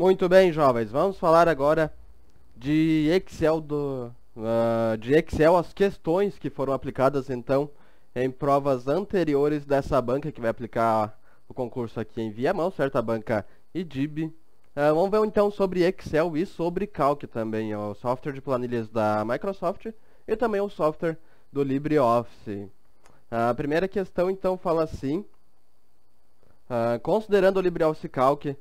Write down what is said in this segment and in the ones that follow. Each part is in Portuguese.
Muito bem, jovens. Vamos falar agora de Excel as questões que foram aplicadas então em provas anteriores dessa banca que vai aplicar o concurso aqui em Viamão, certo? A banca IDIB. Vamos ver então sobre Excel e sobre Calc também, o software de planilhas da Microsoft e também o software do LibreOffice. A primeira questão então fala assim: considerando o LibreOffice Calc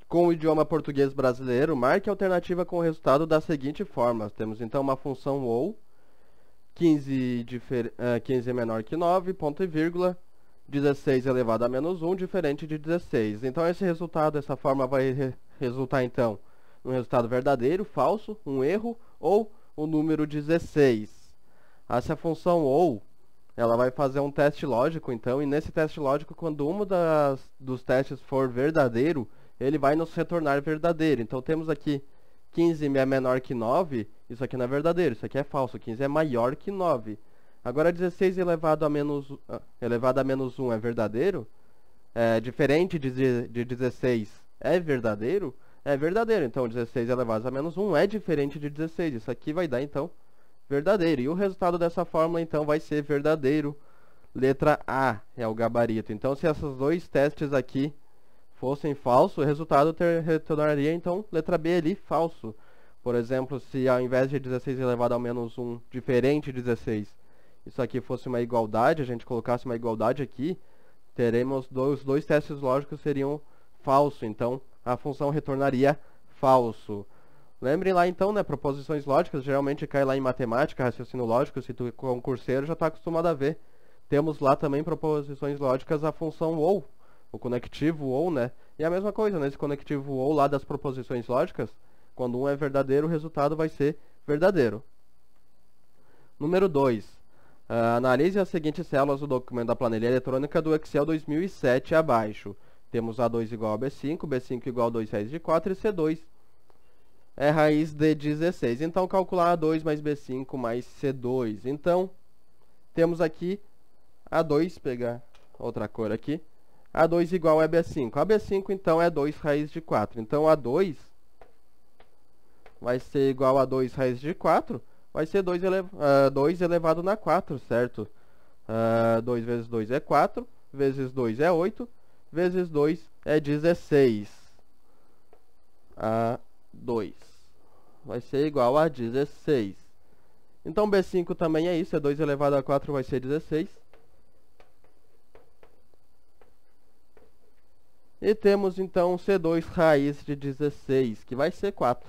com o idioma português brasileiro, marque a alternativa com o resultado da seguinte forma. Temos então uma função ou 15 é menor que 9, ponto e vírgula, 16 elevado a menos 1, diferente de 16. Então esse resultado, essa forma vai resultar então um resultado verdadeiro, falso, um erro ou o número 16. Essa função ou ela vai fazer um teste lógico, então, e nesse teste lógico, quando um dos testes for verdadeiro, ele vai nos retornar verdadeiro. Então, temos aqui 15 é menor que 9, isso aqui não é verdadeiro, isso aqui é falso, 15 é maior que 9. Agora, 16 elevado a menos 1 é verdadeiro? Diferente de 16 é verdadeiro? É verdadeiro, então 16 elevado a menos 1 é diferente de 16, isso aqui vai dar, então, verdadeiro. E o resultado dessa fórmula, então, vai ser verdadeiro. Letra A é o gabarito. Então, se esses dois testes aqui fossem falsos, o resultado retornaria, então, letra B ali, falso. Por exemplo, se ao invés de 16 elevado a menos 1, diferente de 16, isso aqui fosse uma igualdade, a gente colocasse uma igualdade aqui, teremos os dois testes lógicos seriam falso. Então, a função retornaria falso. Lembrem lá então, né, proposições lógicas, geralmente cai lá em matemática, raciocínio lógico, se tu é concurseiro já está acostumado a ver. Temos lá também proposições lógicas a função ou, o conectivo ou, né, e a mesma coisa, nesse conectivo ou lá das proposições lógicas, quando um é verdadeiro, o resultado vai ser verdadeiro. Número 2. Analise as seguintes células do documento da planilha eletrônica do Excel 2007 abaixo. Temos A2 igual a B5, B5 igual a 2 raiz de 4 e C2 é raiz de 16. Então, calcular A2 mais B5 mais C2. Então, temos aqui A2, pegar outra cor aqui. A2 igual a B5. A B5, então, é 2 raiz de 4. Então, A2 vai ser igual a 2 raiz de 4. Vai ser 2 elevado na 4, certo? 2 vezes 2 é 4. Vezes 2 é 8. Vezes 2 é 16. A2 vai ser igual a 16. Então, B5 também é isso. É 2 elevado a 4 vai ser 16. E temos, então, C2 raiz de 16, que vai ser 4.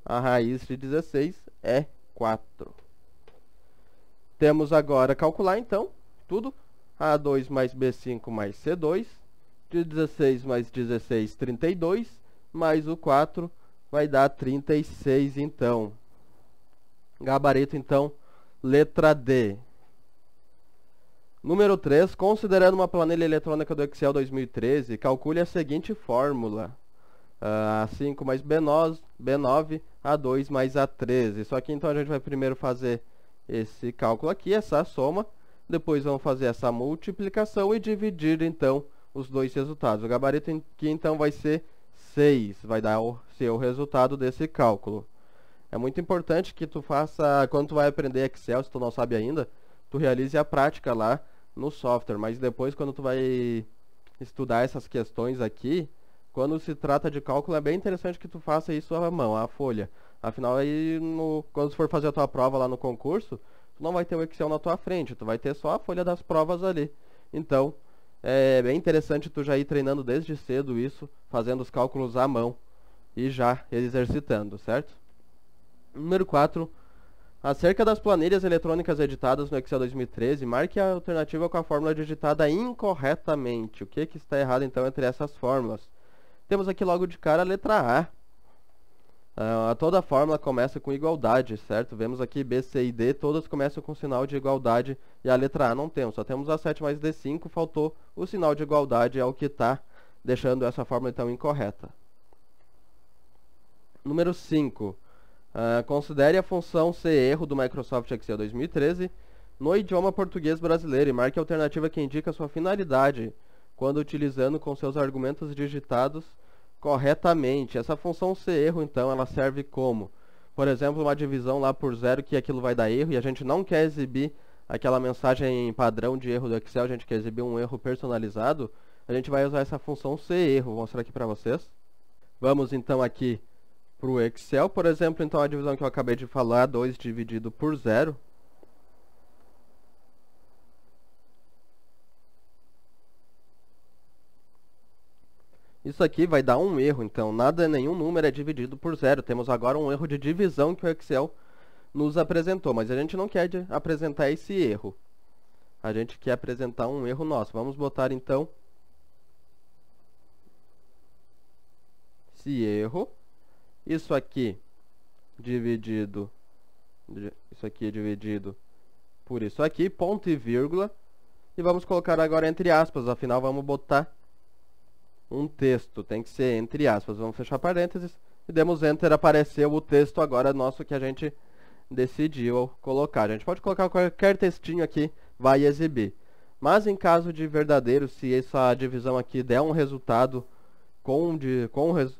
A raiz de 16 é 4. Temos agora calcular, então, tudo. A2 mais B5 mais C2. De 16 mais 16, 32. Mais o 4 vai dar 36, então. Gabarito, então, letra D. Número 3. Considerando uma planilha eletrônica do Excel 2013, calcule a seguinte fórmula. A5 mais B9, A2 mais A13. Isso aqui, então, a gente vai primeiro fazer esse cálculo aqui, essa soma. Depois vamos fazer essa multiplicação e dividir, então, os dois resultados. O gabarito aqui, então, vai ser 6. Vai dar ser o resultado desse cálculo. É muito importante que tu faça, quando tu vai aprender Excel, se tu não sabe ainda, tu realize a prática lá no software. Mas depois, quando tu vai estudar essas questões aqui, quando se trata de cálculo, é bem interessante que tu faça isso à mão, à folha. Afinal, aí, quando tu for fazer a tua prova lá no concurso, tu não vai ter o Excel na tua frente, tu vai ter só a folha das provas ali. Então, é bem interessante tu já ir treinando desde cedo isso, fazendo os cálculos à mão e já exercitando, certo? Número 4. Acerca das planilhas eletrônicas editadas no Excel 2013, marque a alternativa com a fórmula digitada incorretamente. O que está errado, então, entre essas fórmulas? Temos aqui logo de cara a letra A. Toda a fórmula começa com igualdade, certo? Vemos aqui B, C e D, todas começam com sinal de igualdade e a letra A não temos. Só temos A7 mais D5, faltou o sinal de igualdade, é o que está deixando essa fórmula então incorreta. Número 5. Considere a função C-erro do Microsoft Excel 2013 no idioma português brasileiro e marque a alternativa que indica sua finalidade quando utilizando com seus argumentos digitados corretamente. Essa função CErro, então, ela serve como, por exemplo, uma divisão lá por zero, que aquilo vai dar erro, e a gente não quer exibir aquela mensagem padrão de erro do Excel, a gente quer exibir um erro personalizado, a gente vai usar essa função CErro. Vou mostrar aqui para vocês. Vamos então aqui para o Excel, por exemplo, então a divisão que eu acabei de falar, 2 dividido por 0. Isso aqui vai dar um erro, então nenhum número é dividido por 0. Temos agora um erro de divisão que o Excel nos apresentou, mas a gente não quer apresentar esse erro. A gente quer apresentar um erro nosso. Vamos botar então esse erro. Isso aqui dividido por isso aqui, ponto e vírgula. E vamos colocar agora entre aspas, afinal vamos botar um texto, tem que ser entre aspas. Vamos fechar parênteses e demos Enter, apareceu o texto agora nosso que a gente decidiu colocar. A gente pode colocar qualquer textinho aqui, vai exibir. Mas em caso de verdadeiro, se essa divisão aqui der um resultado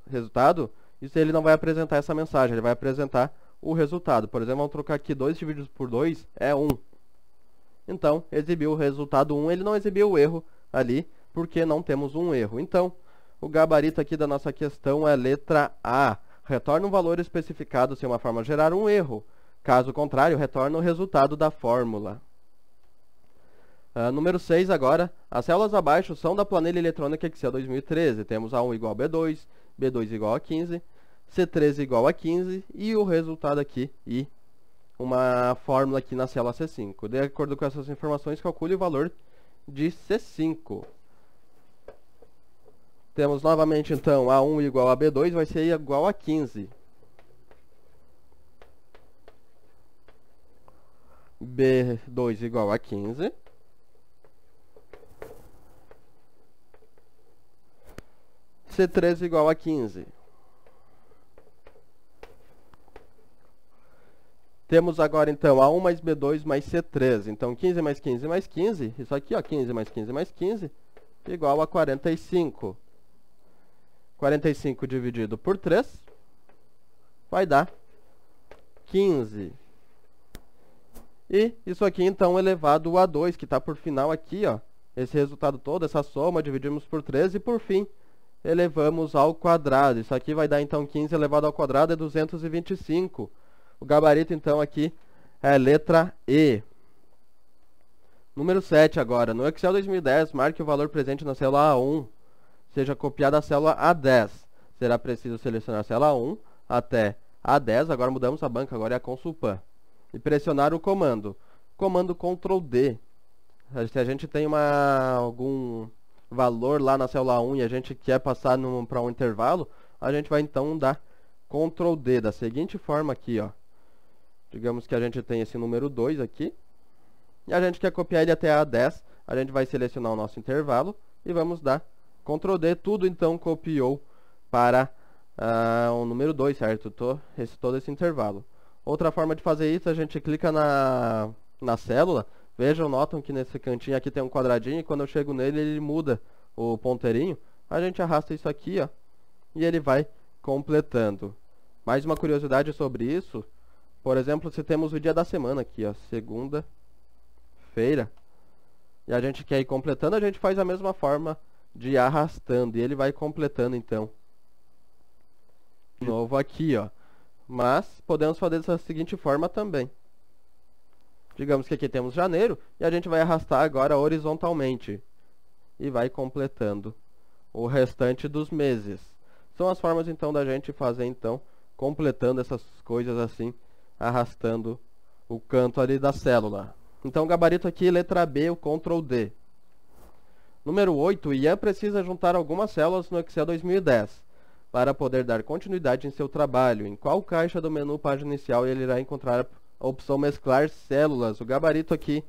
resultado, isso ele não vai apresentar essa mensagem, ele vai apresentar o resultado. Por exemplo, vamos trocar aqui 2 divididos por 2 é 1. Então, exibiu o resultado 1, ele não exibiu o erro ali, porque não temos um erro. Então, o gabarito aqui da nossa questão é letra A. Retorna um valor especificado se uma forma gerar um erro. Caso contrário, retorna o resultado da fórmula. Número 6 agora. As células abaixo são da planilha eletrônica Excel 2013. Temos A1 igual a B2, B2 igual a 15, C13 igual a 15 e o resultado aqui e uma fórmula aqui na célula C5. De acordo com essas informações, calcule o valor de C5. Temos novamente, então, A1 igual a B2 vai ser igual a 15. B2 igual a 15. C13 igual a 15. Temos agora, então, A1 mais B2 mais C13. Então, 15 mais 15 mais 15. Isso aqui, ó, 15 mais 15 mais 15, igual a 45. 45 dividido por 3 vai dar 15. E isso aqui, então, elevado a 2, que está por final aqui, ó. Esse resultado todo, essa soma, dividimos por 3 e, por fim, elevamos ao quadrado. Isso aqui vai dar, então, 15 elevado ao quadrado é 225. O gabarito, então, aqui é letra E. Número 7 agora. No Excel 2010, marque o valor presente na célula A1. Seja copiada a célula A10. Será preciso selecionar a célula A1 até A10. Agora mudamos a banca, agora é a Consulpan. E pressionar o comando. Comando Ctrl D. Se a gente tem algum valor lá na célula 1 e a gente quer passar para um intervalo, a gente vai então dar Ctrl D da seguinte forma aqui, ó. Digamos que a gente tem esse número 2 aqui. E a gente quer copiar ele até A10. A gente vai selecionar o nosso intervalo e vamos dar Ctrl D. Tudo então copiou para o número 2, certo? Todo esse intervalo. Outra forma de fazer isso, a gente clica na célula. Vejam, notam que nesse cantinho aqui tem um quadradinho e quando eu chego nele ele muda o ponteirinho. A gente arrasta isso aqui, ó, e ele vai completando. Mais uma curiosidade sobre isso. Por exemplo, se temos o dia da semana aqui, ó, segunda-feira, e a gente quer ir completando, a gente faz a mesma forma de ir arrastando, e ele vai completando então. De novo aqui, ó. Mas podemos fazer dessa seguinte forma também. Digamos que aqui temos janeiro, e a gente vai arrastar agora horizontalmente. E vai completando o restante dos meses. São as formas então da gente fazer então, completando essas coisas assim, arrastando o canto ali da célula. Então, gabarito aqui, letra B, o Ctrl D. Número 8, o Ian precisa juntar algumas células no Excel 2010 para poder dar continuidade em seu trabalho. Em qual caixa do menu página inicial ele irá encontrar a opção mesclar células? O gabarito aqui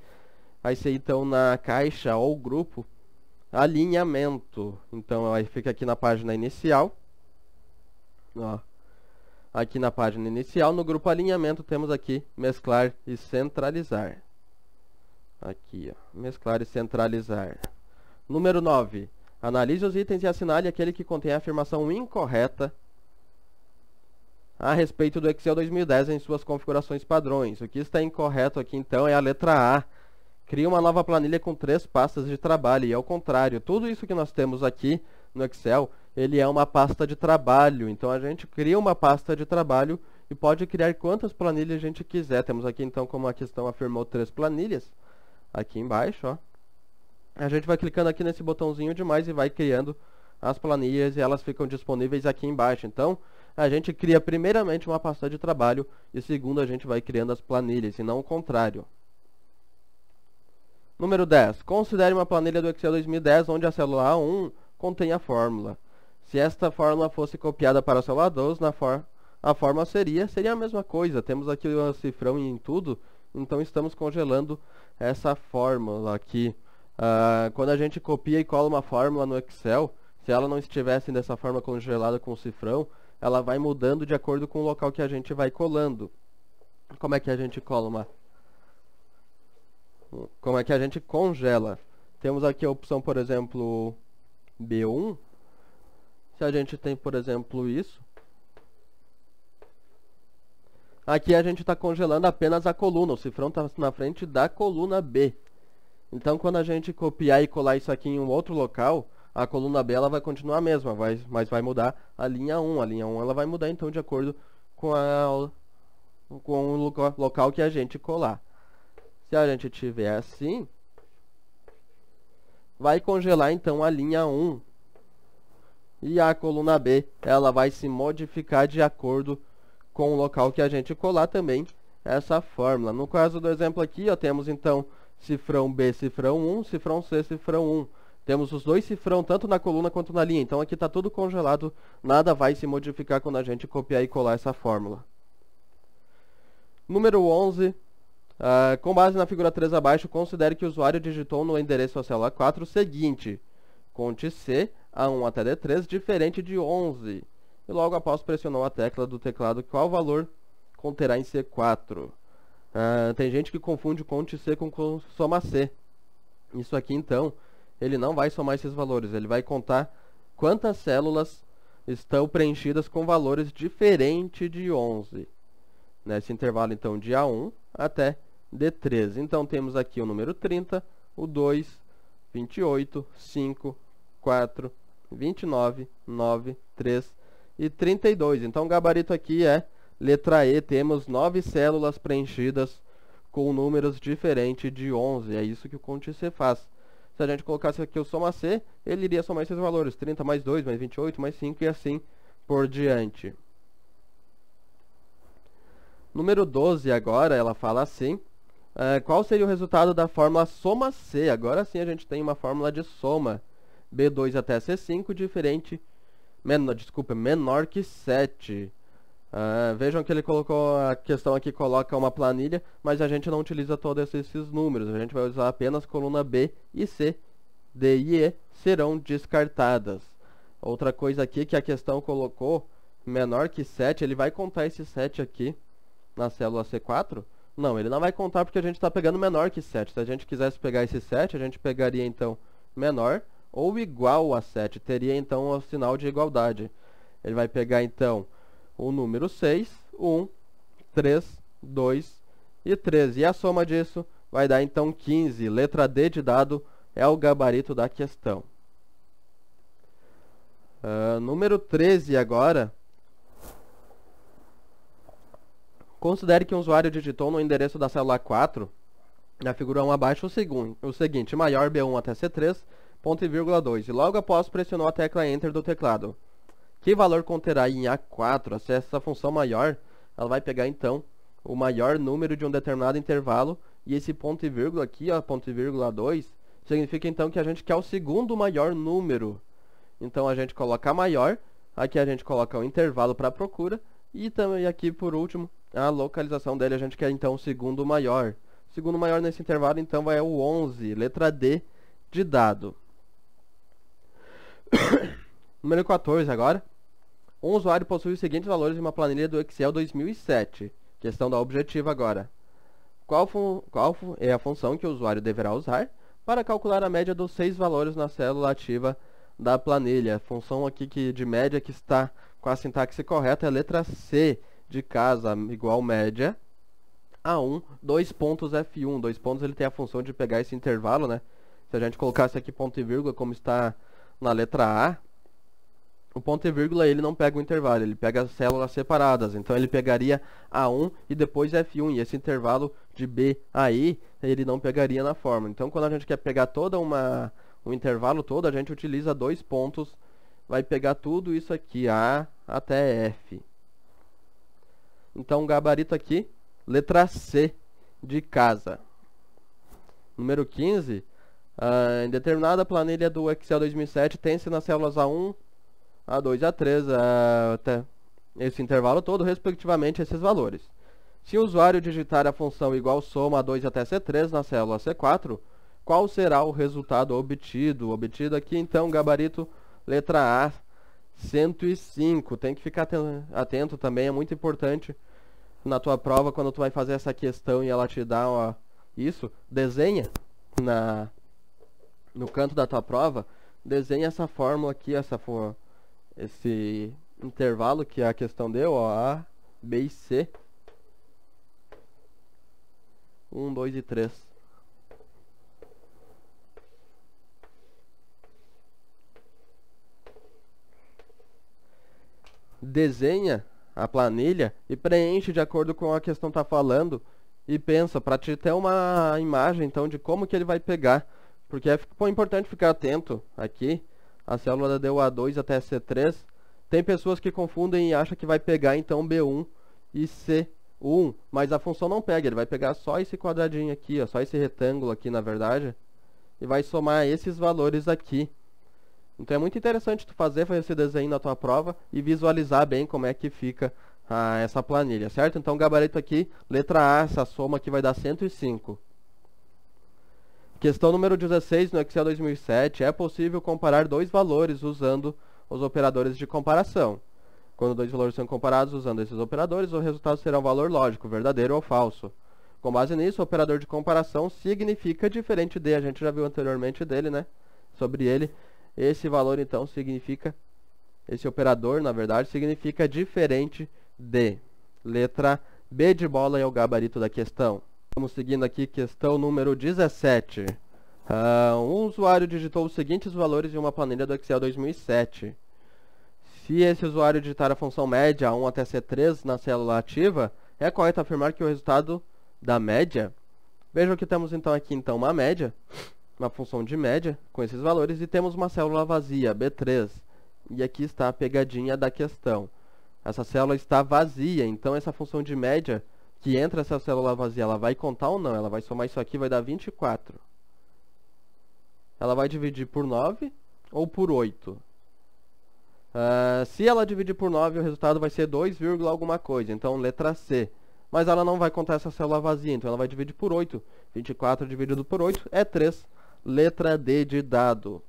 vai ser então na caixa ou grupo alinhamento. Então, aí fica aqui na página inicial. Ó. Aqui na página inicial, no grupo alinhamento, temos aqui mesclar e centralizar. Aqui, ó, mesclar e centralizar. Número 9. Analise os itens e assinale aquele que contém a afirmação incorreta a respeito do Excel 2010 em suas configurações padrões. O que está incorreto aqui então é a letra A. Cria uma nova planilha com 3 pastas de trabalho, e ao contrário, tudo isso que nós temos aqui no Excel, ele é uma pasta de trabalho. Então a gente cria uma pasta de trabalho e pode criar quantas planilhas a gente quiser. Temos aqui então, como a questão afirmou, 3 planilhas. Aqui embaixo, ó. A gente vai clicando aqui nesse botãozinho de mais e vai criando as planilhas e elas ficam disponíveis aqui embaixo. Então, a gente cria primeiramente uma pasta de trabalho e segundo a gente vai criando as planilhas, e não o contrário. Número 10. Considere uma planilha do Excel 2010 onde a célula A1 contém a fórmula. Se esta fórmula fosse copiada para a célula 2, a fórmula seria a mesma coisa. Temos aqui o cifrão em tudo, então estamos congelando essa fórmula aqui. Quando a gente copia e cola uma fórmula no Excel, se ela não estivesse dessa forma congelada com o cifrão, ela vai mudando de acordo com o local que a gente vai colando. Como é que a gente cola Como é que a gente congela? Temos aqui a opção, por exemplo, B1. Se a gente tem, por exemplo, isso. Aqui a gente está congelando apenas a coluna. O cifrão está na frente da coluna B. Então, quando a gente copiar e colar isso aqui em um outro local, a coluna B ela vai continuar a mesma, mas vai mudar a linha 1. A linha 1 ela vai mudar, então, de acordo com o local que a gente colar. Se a gente tiver assim, vai congelar, então, a linha 1. E a coluna B, ela vai se modificar de acordo com o local que a gente colar também essa fórmula. No caso do exemplo aqui, ó, temos, então, cifrão B, cifrão 1, cifrão C, cifrão 1. Temos os dois cifrão, tanto na coluna quanto na linha. Então, aqui está tudo congelado, nada vai se modificar quando a gente copiar e colar essa fórmula. Número 11. Com base na figura 3 abaixo, considere que o usuário digitou no endereço da célula 4 o seguinte: conte C, A1 até D3, diferente de 11. E logo após pressionou a tecla do teclado, qual valor conterá em C4? Tem gente que confunde conte C com soma C. Isso aqui, então, ele não vai somar esses valores. Ele vai contar quantas células estão preenchidas com valores diferentes de 11. Nesse intervalo, então, de A1 até D3. Então, temos aqui o número 30, o 2, 28, 5, 4, 29, 9, 3 e 32. Então, o gabarito aqui é letra E. Temos 9 células preenchidas com números diferentes de 11. É isso que o conte C faz. Se a gente colocasse aqui o soma C, ele iria somar esses valores. 30 mais 2, mais 28, mais 5 e assim por diante. Número 12 agora, ela fala assim. Qual seria o resultado da fórmula soma C? Agora sim a gente tem uma fórmula de soma. B2 até C5 menor que 7. Vejam que ele colocou a questão aqui, coloca uma planilha, mas a gente não utiliza todos esses números. A gente vai usar apenas coluna B e C. D e E serão descartadas. Outra coisa aqui que a questão colocou, menor que 7, ele vai contar esse 7 aqui na célula C4? Não, ele não vai contar porque a gente está pegando menor que 7. Se a gente quisesse pegar esse 7, a gente pegaria então menor ou igual a 7. Teria então o sinal de igualdade. Ele vai pegar então o número 6, 1, 3, 2 e 13. E a soma disso vai dar então 15. Letra D de dado é o gabarito da questão. Número 13 agora. Considere que o usuário digitou no endereço da célula 4, na figura 1 abaixo, o seguinte: maior B1 até C3, ponto e vírgula 2. E logo após pressionou a tecla Enter do teclado. Que valor conterá em A4? Se essa função maior, ela vai pegar então o maior número de um determinado intervalo. E esse ponto e vírgula aqui, ó, ponto e vírgula 2, significa então que a gente quer o segundo maior número. Então a gente coloca maior, aqui a gente coloca o intervalo para procura. E também aqui, por último, a localização dele, a gente quer então o segundo maior. O segundo maior nesse intervalo, então, vai o 11, letra D de dado. Número 14 agora. Um usuário possui os seguintes valores em uma planilha do Excel 2007. Questão da objetiva agora. Qual é a função que o usuário deverá usar para calcular a média dos 6 valores na célula ativa da planilha. A função aqui de média que está com a sintaxe correta é a letra C de casa, igual média A1, 2 pontos F1. 2 pontos ele tem a função de pegar esse intervalo, né? Se a gente colocasse aqui ponto e vírgula como está na letra A, o ponto e vírgula ele não pega o intervalo, ele pega as células separadas. Então ele pegaria A1 e depois F1. E esse intervalo de B a I, ele não pegaria na fórmula. Então quando a gente quer pegar o intervalo todo, a gente utiliza 2 pontos. Vai pegar tudo isso aqui, A até F. Então o gabarito aqui, letra C de casa. Número 15. Em determinada planilha do Excel 2007, tem-se nas células A1, A2 e A3, até esse intervalo todo, respectivamente, esses valores. Se o usuário digitar a função igual soma A2 até C3 na célula C4, qual será o resultado obtido? Obtido aqui, então, gabarito letra A, 105. Tem que ficar atento também, é muito importante na tua prova, quando tu vai fazer essa questão e ela te dá isso, desenha no canto da tua prova, desenha essa fórmula aqui, esse intervalo que a questão deu, ó, A, B e C. 1, 2 e 3. Desenha a planilha e preenche de acordo com a questão está falando e pensa, para te ter uma imagem então de como que ele vai pegar, porque é importante ficar atento aqui. A célula deu A2 até C3. Tem pessoas que confundem e acham que vai pegar então B1 e C1, mas a função não pega, ele vai pegar só esse quadradinho aqui, ó, só esse retângulo aqui na verdade, e vai somar esses valores aqui. Então é muito interessante tu fazer esse desenho na tua prova e visualizar bem como é que fica essa planilha, certo? Então gabarito aqui, letra A, essa soma aqui vai dar 105. Questão número 16 no Excel 2007, é possível comparar dois valores usando os operadores de comparação. Quando dois valores são comparados usando esses operadores, o resultado será um valor lógico, verdadeiro ou falso. Com base nisso, o operador de comparação significa diferente de, a gente já viu anteriormente dele, né? Sobre ele. Esse valor, então, significa, esse operador, na verdade, significa diferente de. Letra B de bola é o gabarito da questão. Vamos seguindo aqui, questão número 17. Um usuário digitou os seguintes valores em uma planilha do Excel 2007. Se esse usuário digitar a função média A1 até C3 na célula ativa, é correto afirmar que o resultado da média... Vejam que temos então aqui uma média, uma função de média com esses valores, e temos uma célula vazia, B3. E aqui está a pegadinha da questão. Essa célula está vazia, então essa função de média que entra essa célula vazia, ela vai contar ou não? Ela vai somar isso aqui, vai dar 24. Ela vai dividir por 9 ou por 8? Se ela dividir por 9, o resultado vai ser 2, alguma coisa. Então, letra C. Mas ela não vai contar essa célula vazia, então ela vai dividir por 8. 24 dividido por 8 é 3. Letra D de dado.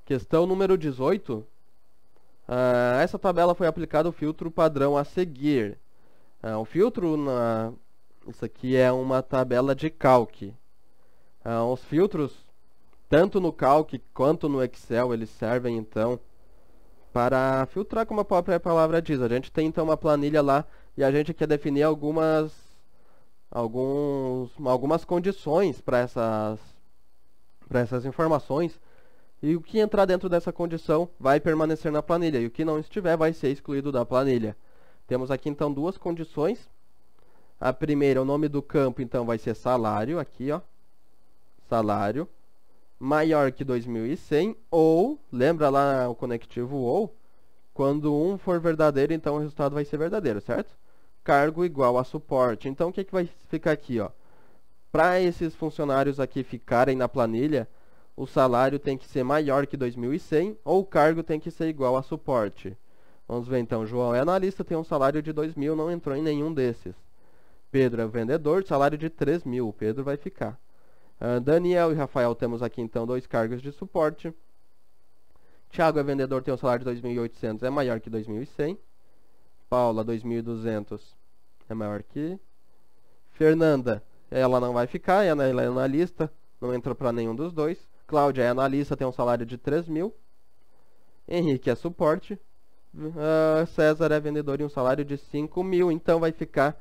Questão número 18. Essa tabela foi aplicado o filtro padrão a seguir. O filtro, isso aqui é uma tabela de calque. Os filtros, tanto no Calc quanto no Excel, eles servem então para filtrar, como a própria palavra diz. A gente tem então uma planilha lá e a gente quer definir algumas condições para essas informações. E o que entrar dentro dessa condição vai permanecer na planilha, e o que não estiver vai ser excluído da planilha. Temos aqui então duas condições. A primeira, o nome do campo então vai ser salário, aqui ó, salário, maior que 2.100, ou, lembra lá o conectivo ou, quando um for verdadeiro, então o resultado vai ser verdadeiro, certo? Cargo igual a suporte. Então o que vai ficar aqui, ó? Para esses funcionários aqui ficarem na planilha, o salário tem que ser maior que 2.100 ou o cargo tem que ser igual a suporte. Vamos ver então, João é analista, tem um salário de 2.000, não entrou em nenhum desses. Pedro é vendedor, salário de 3.000, o Pedro vai ficar. Daniel e Rafael temos aqui então dois cargos de suporte. Thiago é vendedor, tem um salário de 2.800, é maior que 2.100. Paula, 2.200, é maior que... Fernanda, ela não vai ficar, ela é analista, não entra para nenhum dos dois. Cláudia é analista, tem um salário de 3.000. Henrique é suporte. César é vendedor e um salário de 5.000. Então vai ficar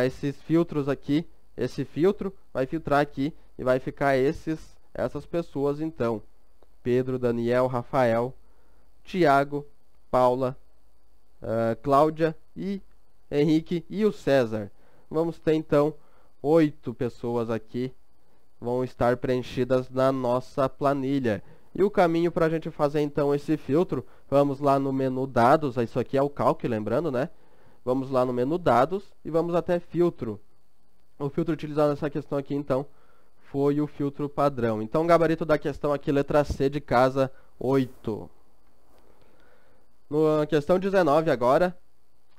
esses filtros aqui. Esse filtro vai filtrar aqui e vai ficar essas pessoas então. Pedro, Daniel, Rafael, Tiago, Paula, Cláudia e Henrique e o César. Vamos ter então 8 pessoas aqui vão estar preenchidas na nossa planilha. E o caminho para a gente fazer então esse filtro, vamos lá no menu dados, isso aqui é o cálculo, lembrando, né? Vamos lá no menu dados e vamos até filtro. O filtro utilizado nessa questão aqui então foi o filtro padrão. Então o gabarito da questão aqui, letra C de casa, 8. Na questão 19 agora,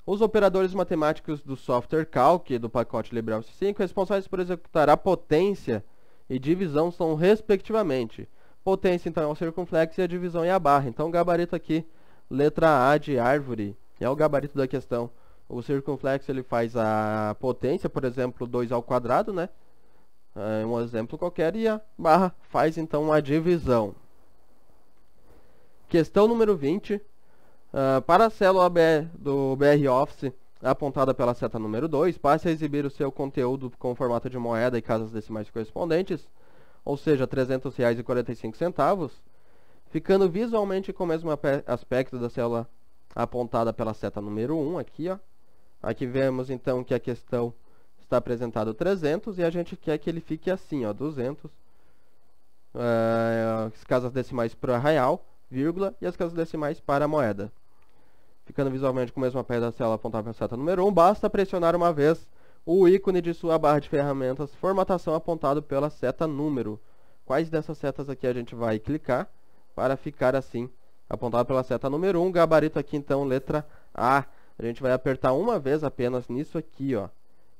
os operadores matemáticos do software Calc do pacote LibreOffice 5 responsáveis por executar a potência e divisão são respectivamente. Potência então é o circunflexo e a divisão é a barra. Então o gabarito aqui, letra A de árvore, é o gabarito da questão. O circunflexo ele faz a potência, por exemplo, 2 ao quadrado, né? Um exemplo qualquer, e a barra faz então a divisão. Questão número 20. Para a célula do BR Office apontada pela seta número 2, passe a exibir o seu conteúdo com formato de moeda e casas decimais correspondentes, ou seja, R$ 300,45, ficando visualmente com o mesmo aspecto da célula apontada pela seta número 1, aqui, ó. Aqui vemos então que a questão está apresentado 300 e a gente quer que ele fique assim, ó, 200. As casas decimais para real, vírgula, e as casas decimais para a moeda. Ficando visualmente com o mesmo aspecto da célula apontada para a seta número 1, basta pressionar uma vez o ícone de sua barra de ferramentas, formatação apontado pela seta número. Quais dessas setas aqui a gente vai clicar para ficar assim, apontado pela seta número 1, gabarito aqui então, letra A. A gente vai apertar uma vez apenas nisso aqui, ó.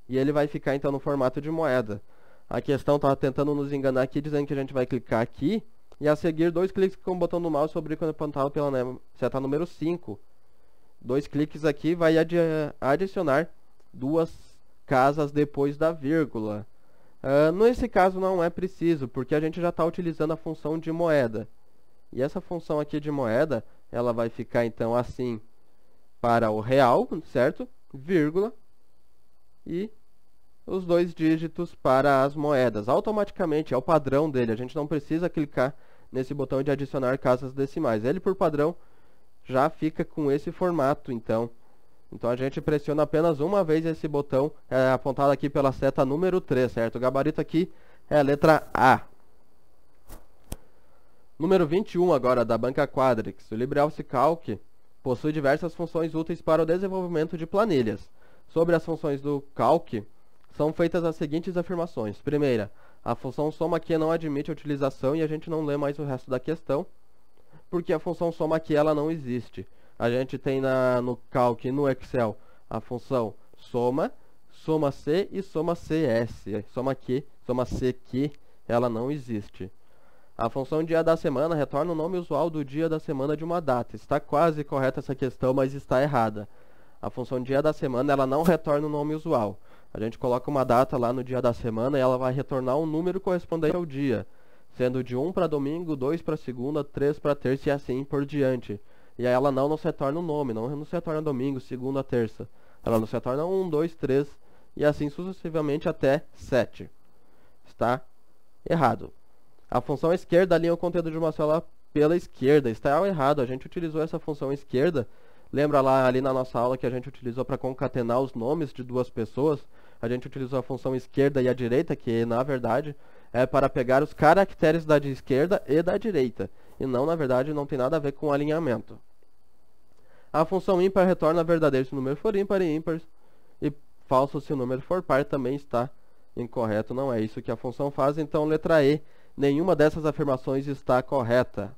E ele vai ficar então no formato de moeda. A questão está tentando nos enganar aqui, dizendo que a gente vai clicar aqui e a seguir 2 cliques com o botão do mouse sobre o ícone apontado pela seta número 5. 2 cliques aqui vai adicionar 2 casas depois da vírgula. Nesse caso não é preciso, porque a gente já está utilizando a função de moeda. E essa função aqui de moeda, ela vai ficar então assim para o real, certo? Vírgula. E os 2 dígitos para as moedas. Automaticamente, é o padrão dele. A gente não precisa clicar nesse botão de adicionar casas decimais. Ele, por padrão, já fica com esse formato, então. Então a gente pressiona apenas uma vez esse botão, apontado aqui pela seta número 3, certo? O gabarito aqui é a letra A. Número 21 agora, da banca Quadrix. O LibreOffice Calc possui diversas funções úteis para o desenvolvimento de planilhas. Sobre as funções do Calc, são feitas as seguintes afirmações. Primeira, a função soma aqui não admite a utilização e a gente não lê mais o resto da questão, porque a função soma aqui ela não existe. A gente tem no Calc e no Excel a função soma, soma C e soma CS. Soma C que ela não existe. A função dia da semana retorna o nome usual do dia da semana de uma data. Está quase correta essa questão, mas está errada. A função dia da semana ela não retorna o nome usual. A gente coloca uma data lá no dia da semana e ela vai retornar um número correspondente ao dia, sendo de 1 para domingo, 2 para segunda, 3 para terça e assim por diante. E aí ela não nos retorna o nome, não nos retorna domingo, segunda, terça. Ela nos retorna 1, 2, 3 e assim sucessivamente até 7. Está errado. A função esquerda alinha o conteúdo de uma célula pela esquerda. Está errado, a gente utilizou essa função esquerda. Lembra lá ali na nossa aula que a gente utilizou para concatenar os nomes de duas pessoas? A gente utilizou a função esquerda e a direita, que na verdade é para pegar os caracteres da esquerda e da direita. E não, na verdade, não tem nada a ver com alinhamento. A função ímpar retorna verdadeiro se o número for ímpar e ímpar. E falso se o número for par, também está incorreto. Não é isso que a função faz. Então, letra E. Nenhuma dessas afirmações está correta.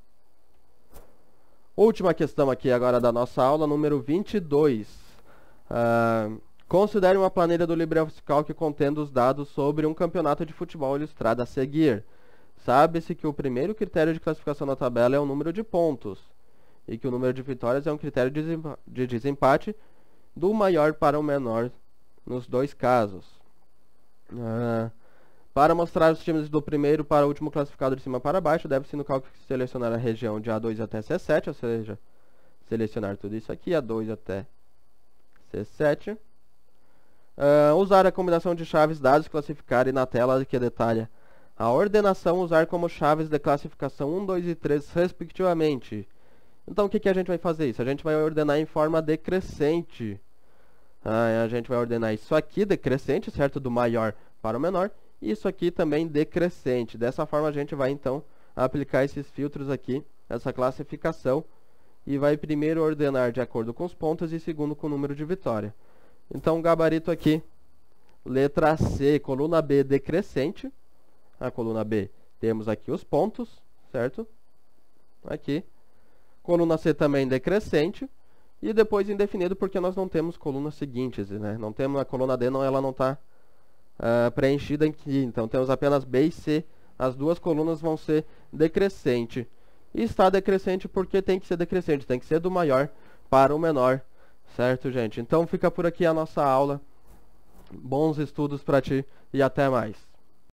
Última questão aqui agora da nossa aula, número 22. Considere uma planilha do LibreOffice Calc contendo os dados sobre um campeonato de futebol ilustrado a seguir. Sabe-se que o primeiro critério de classificação da tabela é o número de pontos e que o número de vitórias é um critério de desempate do maior para o menor nos dois casos. Para mostrar os times do primeiro para o último classificado de cima para baixo, deve-se no cálculo selecionar a região de A2 até C7, ou seja, selecionar tudo isso aqui, A2 até C7. Usar a combinação de chaves dados classificar e na tela que detalha a ordenação usar como chaves de classificação 1, 2 e 3 respectivamente. Então o que a gente vai fazer isso? A gente vai ordenar em forma decrescente. A gente vai ordenar isso aqui decrescente, certo? Do maior para o menor. E isso aqui também decrescente. Dessa forma a gente vai então aplicar esses filtros aqui, essa classificação. E vai primeiro ordenar de acordo com os pontos e segundo com o número de vitória. Então o gabarito aqui, letra C, coluna B decrescente. A coluna B temos aqui os pontos, certo? Aqui. Coluna C também decrescente. E depois indefinido porque nós não temos colunas seguintes, né? Não temos a coluna D, não, ela não está preenchida aqui. Então temos apenas B e C. As duas colunas vão ser decrescente. E está decrescente porque tem que ser decrescente. Tem que ser do maior para o menor. Certo, gente? Então fica por aqui a nossa aula. Bons estudos para ti e até mais.